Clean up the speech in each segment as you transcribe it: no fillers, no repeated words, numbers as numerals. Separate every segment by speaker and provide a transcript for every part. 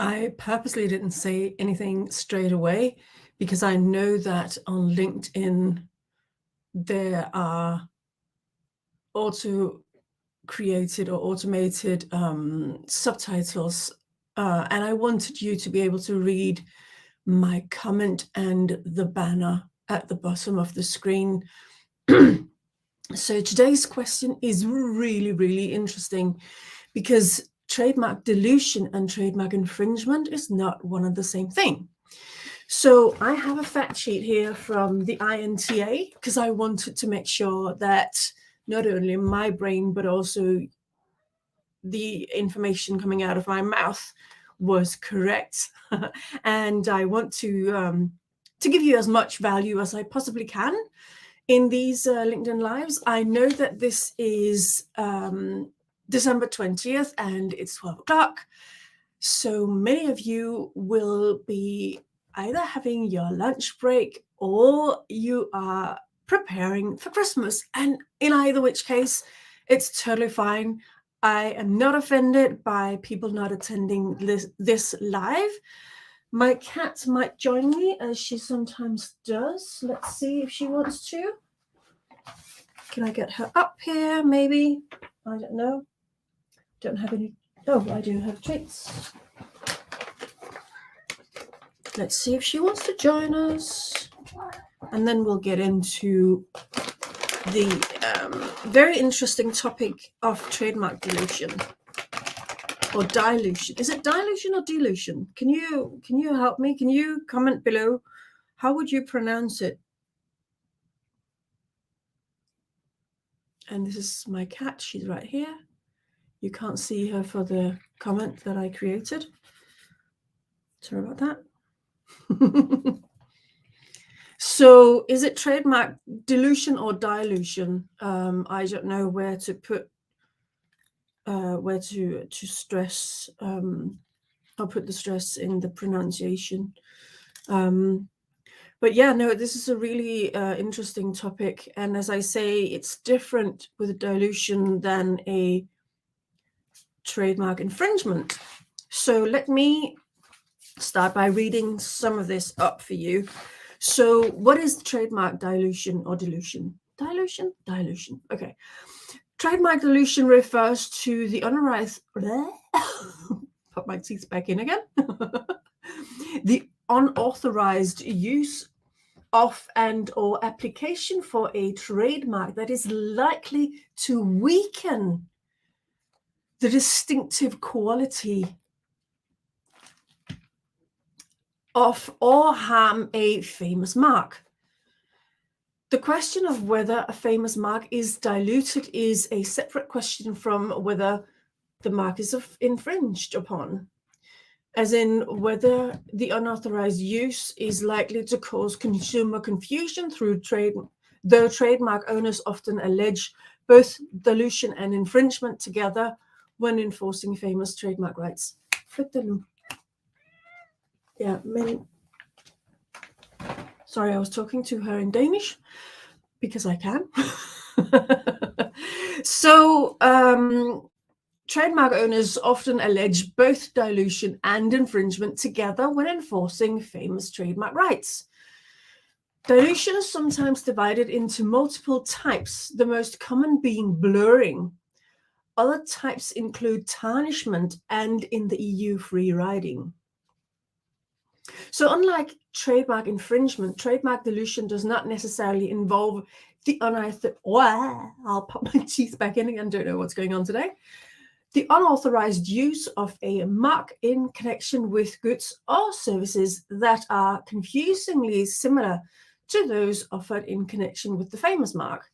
Speaker 1: I purposely didn't say anything straight away because I know that on LinkedIn there are auto-created or automated subtitles, and I wanted you to be able to read my comment and the banner at the bottom of the screen. So today's question is really, really interesting because trademark dilution and trademark infringement is not one and the same thing. So I have a fact sheet here from the INTA because I wanted to make sure that not only my brain, but also the information coming out of my mouth was correct. And I want to give you as much value as I possibly can in these LinkedIn Lives. I know that this is December 20th and it's 12 o'clock. So many of you will be either having your lunch break or you are preparing for Christmas. And in either which case, it's totally fine. I am not offended by people not attending this live. My cat might join me as she sometimes does. Let's see if she wants to. Can I get her up here? Maybe. I don't know. Don't have any. Oh, I do have treats. Let's see if she wants to join us. And then we'll get into the very interesting topic of trademark dilution or dilution. Is it dilution or dilution? Can you help me? Can you comment below? How would you pronounce it? And this is my cat. She's right here. You can't see her for the comment that I created. Sorry about that. So is it trademark dilution or dilution? I don't know where to put, where to stress. I'll put the stress in the pronunciation. But yeah, no, this is a really interesting topic. And as I say, it's different with dilution than a trademark infringement. So let me start by reading some of this up for you. So what is trademark dilution or dilution? Dilution? Dilution. Okay. Trademark dilution refers to the unauthorized... Put my teeth back in again. The unauthorized use of and or application for a trademark that is likely to weaken the distinctive quality of or harm a famous mark. The question of whether a famous mark is diluted is a separate question from whether the mark is infringed upon, as in whether the unauthorized use is likely to cause consumer confusion through trade, though trademark owners often allege both dilution and infringement together when enforcing famous trademark rights. Flip the loop. Yeah, sorry, I was talking to her in Danish because I can. So trademark owners often allege both dilution and infringement together when enforcing famous trademark rights. Dilution is sometimes divided into multiple types, the most common being blurring. Other types include tarnishment and in the EU free riding. So unlike trademark infringement, trademark dilution does not necessarily involve the unauthorized... I'll pop my teeth back in again. Don't know what's going on today. The unauthorized use of a mark in connection with goods or services that are confusingly similar to those offered in connection with the famous mark.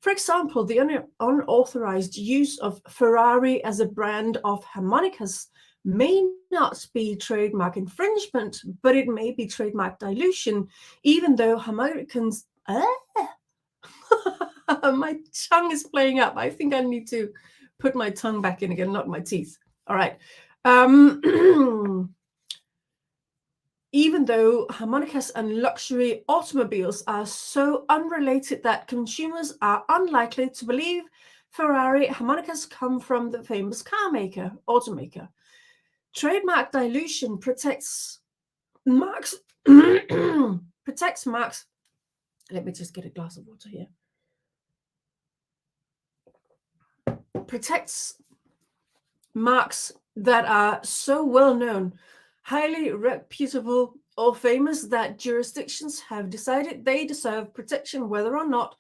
Speaker 1: For example, the unauthorized use of Ferrari as a brand of harmonicas may not be trademark infringement, but it may be trademark dilution, even though harmonicans... My tongue is playing up. I think I need to put my tongue back in again, not my teeth. All right. Even though harmonicas and luxury automobiles are so unrelated that consumers are unlikely to believe Ferrari harmonicas come from the famous car maker, automaker. Trademark dilution protects marks. Protects marks. Let me just get a glass of water here. Protects marks that are so well known, highly reputable, or famous that jurisdictions have decided they deserve protection, whether or not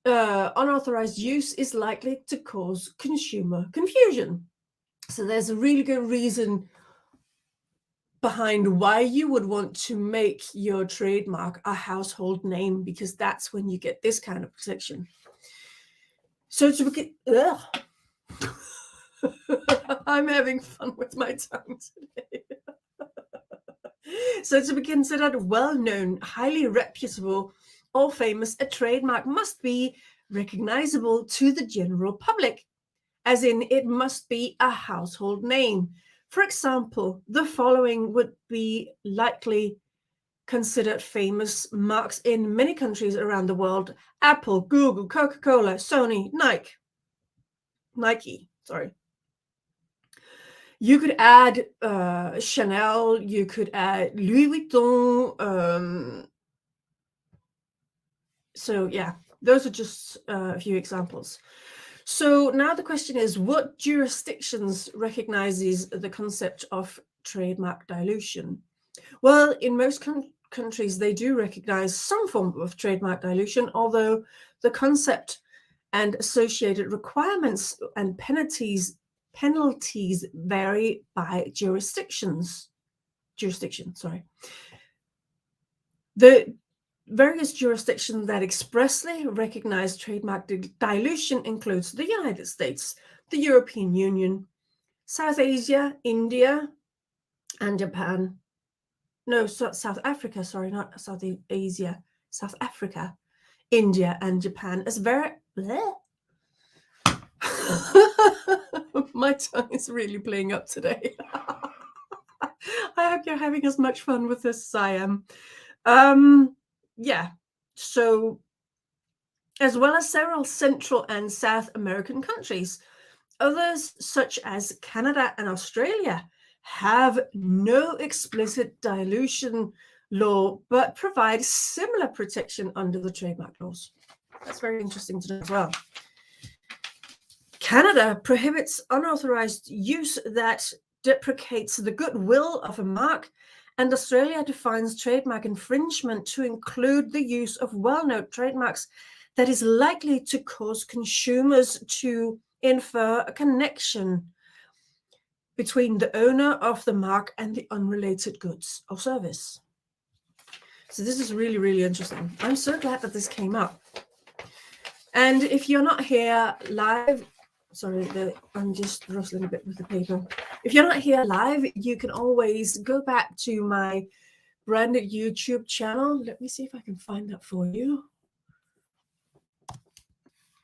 Speaker 1: unauthorized use is likely to cause consumer confusion. So there's a really good reason behind why you would want to make your trademark a household name, because that's when you get this kind of protection. So to begin, I'm having fun with my tongue today. So to be considered well-known, highly reputable, or famous, a trademark must be recognizable to the general public, as in it must be a household name. For example, the following would be likely considered famous marks in many countries around the world: Apple, Google, Coca-Cola, Sony, Nike, sorry. You could add Chanel, you could add Louis Vuitton. So yeah, those are just a few examples. So now the question is, what jurisdictions recognizes the concept of trademark dilution? Well, in most countries, they do recognize some form of trademark dilution, although the concept and associated requirements and penalties vary by jurisdiction. The various jurisdictions that expressly recognize trademark dilution includes the United States, the European Union, South Asia, India, and Japan. No, South Africa, sorry, not South Asia, South Africa, India, and Japan. As very... My tongue is really playing up today. I hope you're having as much fun with this as I am. Yeah, so as well as several Central and South American countries, others such as Canada and Australia have no explicit dilution law, but provide similar protection under the trademark laws. That's very interesting to know as well. Canada prohibits unauthorized use that deprecates the goodwill of a mark, and Australia defines trademark infringement to include the use of well-known trademarks that is likely to cause consumers to infer a connection between the owner of the mark and the unrelated goods or service. So this is really, really interesting. I'm so glad that this came up. And if you're not here live, sorry, I'm just rustling a bit with the paper. If you're not here live, you can always go back to my branded YouTube channel. Let me see if I can find that for you.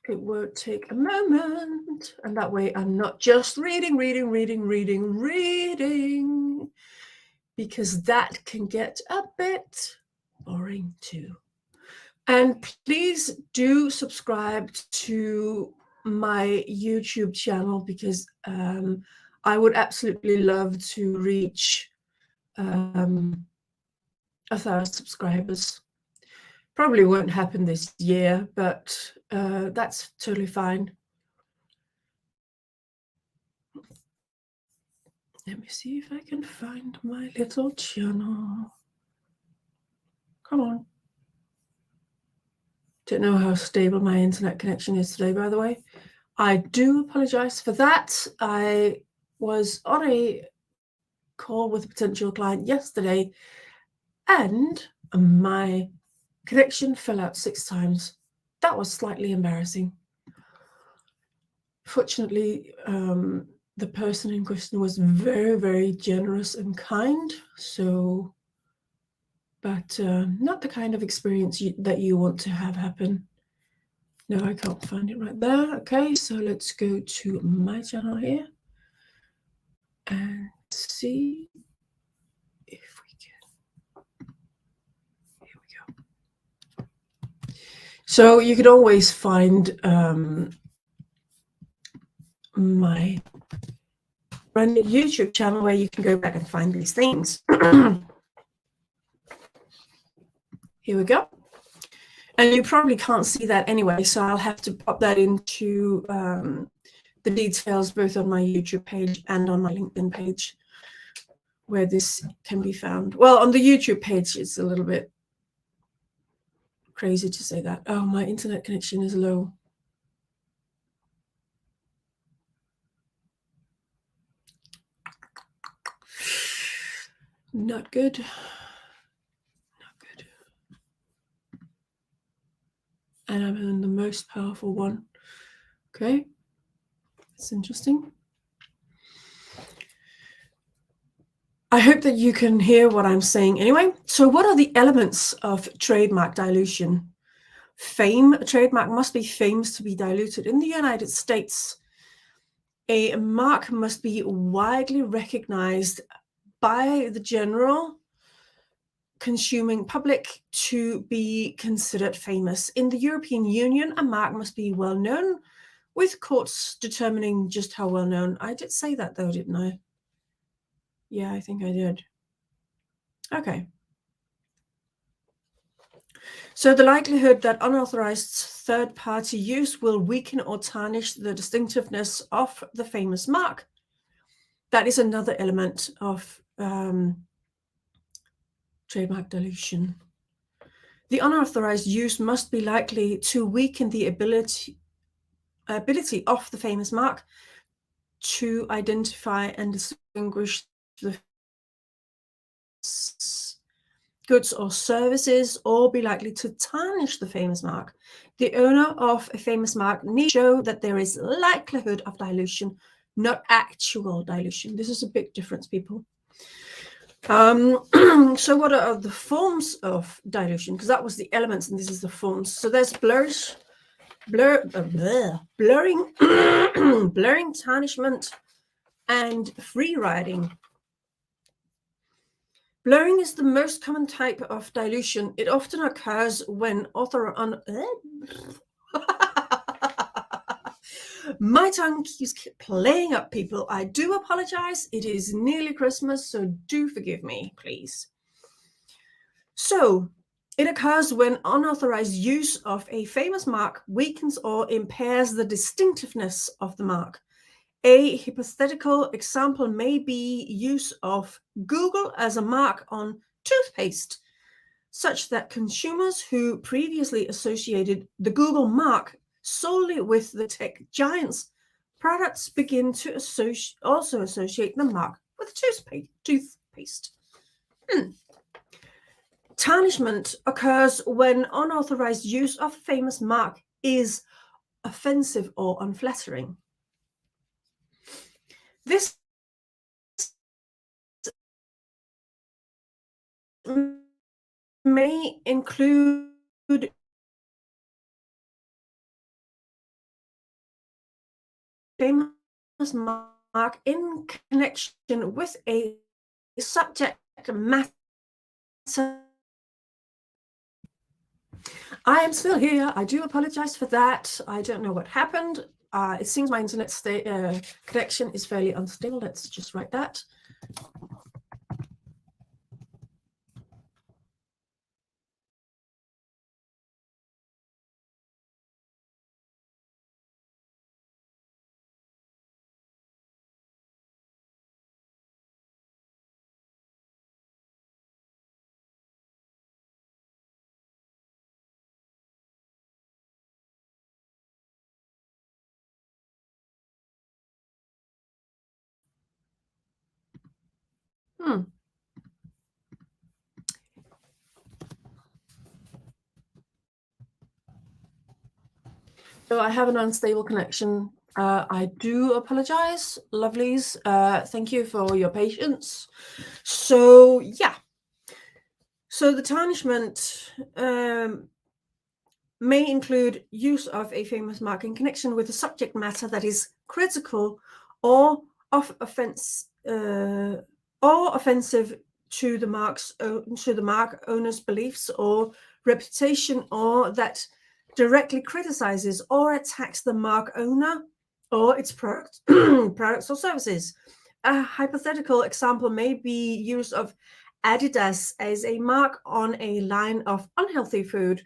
Speaker 1: It won't take a moment. And that way I'm not just reading, because that can get a bit boring too. And please do subscribe to my YouTube channel, because I would absolutely love to reach 1,000 subscribers. Probably won't happen this year, but that's totally fine. Let me see if I can find my little channel. Come on. Don't know how stable my internet connection is today, by the way. I do apologize for that. I was on a call with a potential client yesterday, and my connection fell out 6 times. That was slightly embarrassing. Fortunately, the person in question was very, very generous and kind. So, but not the kind of experience that you want to have happen. No, I can't find it right there. Okay, so let's go to my channel here and see if we can. Here we go. So you could always find my run a YouTube channel where you can go back and find these things. Here we go. And you probably can't see that anyway, so I'll have to pop that into the details both on my YouTube page and on my LinkedIn page where this can be found. Well, on the YouTube page, it's a little bit crazy to say that. Oh, my internet connection is low. Not good. Not good. And I'm in the most powerful one. Okay. That's interesting. I hope that you can hear what I'm saying anyway. So what are the elements of trademark dilution? Fame. A trademark must be famous to be diluted. In the United States, a mark must be widely recognized by the general consuming public to be considered famous. In the European Union, a mark must be well known, with courts determining just how well known. I did say that though, didn't I? Yeah, I think I did. Okay. So the likelihood that unauthorized third-party use will weaken or tarnish the distinctiveness of the famous mark. That is another element of trademark dilution. The unauthorized use must be likely to weaken the ability of the famous mark to identify and distinguish the goods or services, or be likely to tarnish the famous mark. The owner of a famous mark needs to show that there is likelihood of dilution, not actual dilution. This is a big difference, people. So what are the forms of dilution? Because that was the elements and this is the forms. So there's blurring, blurring, tarnishment, and free riding. Blurring is the most common type of dilution. It often occurs when My tongue keeps playing up, people. I do apologize. It is nearly Christmas, so do forgive me, please. So, it occurs when unauthorized use of a famous mark weakens or impairs the distinctiveness of the mark. A hypothetical example may be use of Google as a mark on toothpaste, such that consumers who previously associated the Google mark solely with the tech giants' products begin to also associate the mark with toothpaste. Tarnishment occurs when unauthorized use of a famous mark is offensive or unflattering. This may include famous mark in connection with a subject matter. I am still here. I do apologize for that. I don't know what happened. It seems my internet connection is fairly unstable. Let's just write that. So I have an unstable connection. I do apologize, lovelies. Thank you for your patience. So yeah. So the tarnishment may include use of a famous mark in connection with a subject matter that is critical or of offense or offensive to the mark owner's beliefs or reputation, or that directly criticizes or attacks the mark owner or its products or services. a hypothetical example may be use of Adidas as a mark on a line of unhealthy food,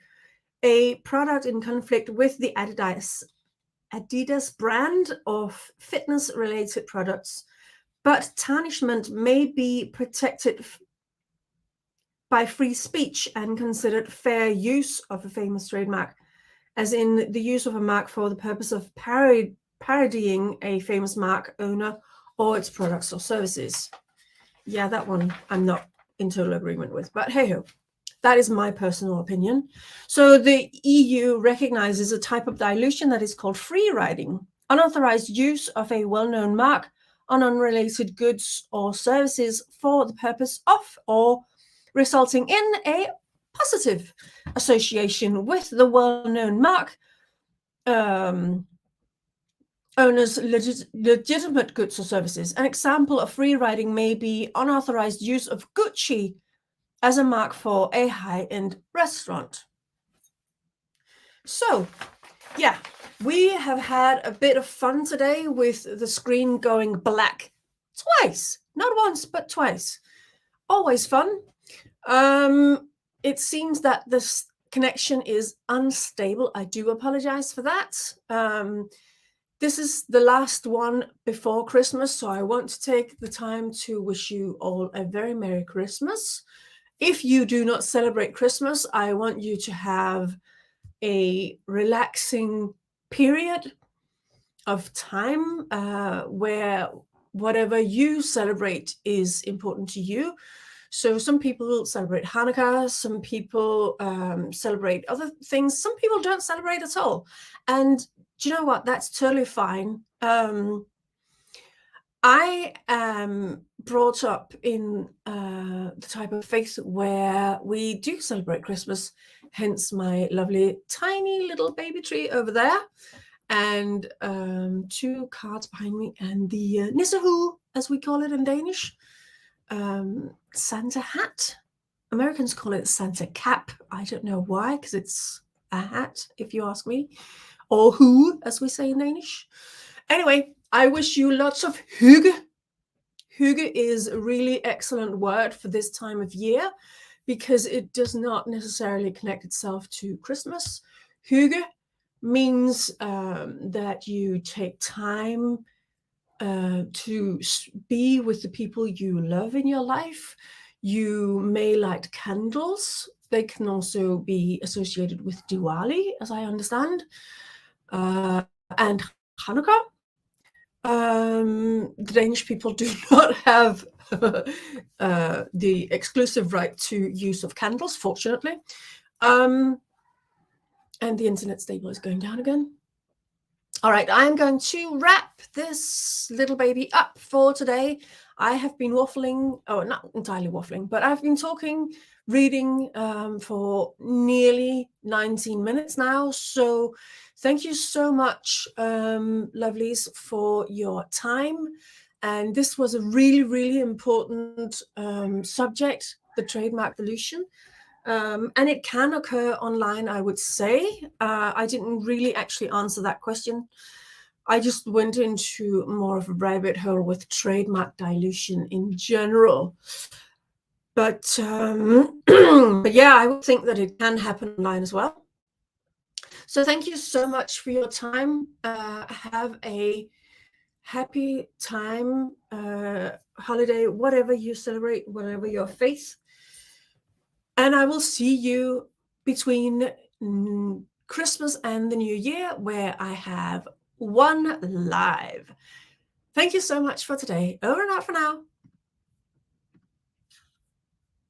Speaker 1: a product in conflict with the Adidas brand of fitness-related products, but tarnishment may be protected by free speech and considered fair use of a famous trademark, as in the use of a mark for the purpose of parodying a famous mark owner or its products or services. Yeah, that one I'm not in total agreement with, but hey ho. That is my personal opinion. So the EU recognizes a type of dilution that is called free riding, unauthorized use of a well-known mark on unrelated goods or services for the purpose of or resulting in a positive association with the well-known mark owner's legitimate goods or services. An example of free riding may be unauthorized use of Gucci as a mark for a high-end restaurant. So, yeah, we have had a bit of fun today with the screen going black twice. Not once, but twice. Always fun. It seems that this connection is unstable. I do apologize for that. This is the last one before Christmas, so I want to take the time to wish you all a very Merry Christmas. If you do not celebrate Christmas, I want you to have a relaxing period of time where whatever you celebrate is important to you. So some people celebrate Hanukkah, some people celebrate other things, some people don't celebrate at all. And do you know what? That's totally fine. I am brought up in the type of faith where we do celebrate Christmas, hence my lovely tiny little baby tree over there, and 2 cards behind me, and the Nissehoe, as we call it in Danish, Santa hat. Americans call it Santa cap. I don't know why, because it's a hat, if you ask me, or who, as we say in Danish. Anyway, I wish you lots of hygge. Hygge is a really excellent word for this time of year because it does not necessarily connect itself to Christmas. Hygge means that you take time to be with the people you love in your life. You may light candles. They can also be associated with Diwali, as I understand, and Hanukkah. The Danish people do not have the exclusive right to use of candles, fortunately. And the internet stable is going down again. All right, I'm going to wrap this little baby up for today. I have been waffling, not entirely waffling, but I've been talking, reading for nearly 19 minutes now. So thank you so much, lovelies, for your time. And this was a really, really important subject, the trademark dilution. And it can occur online, I would say. I didn't really actually answer that question. I just went into more of a rabbit hole with trademark dilution in general. But, but yeah, I would think that it can happen online as well. So thank you so much for your time. Have a happy time, holiday, whatever you celebrate, whatever your faith. And I will see you between Christmas and the New Year, where I have one live. Thank you so much for today. Over and out for now.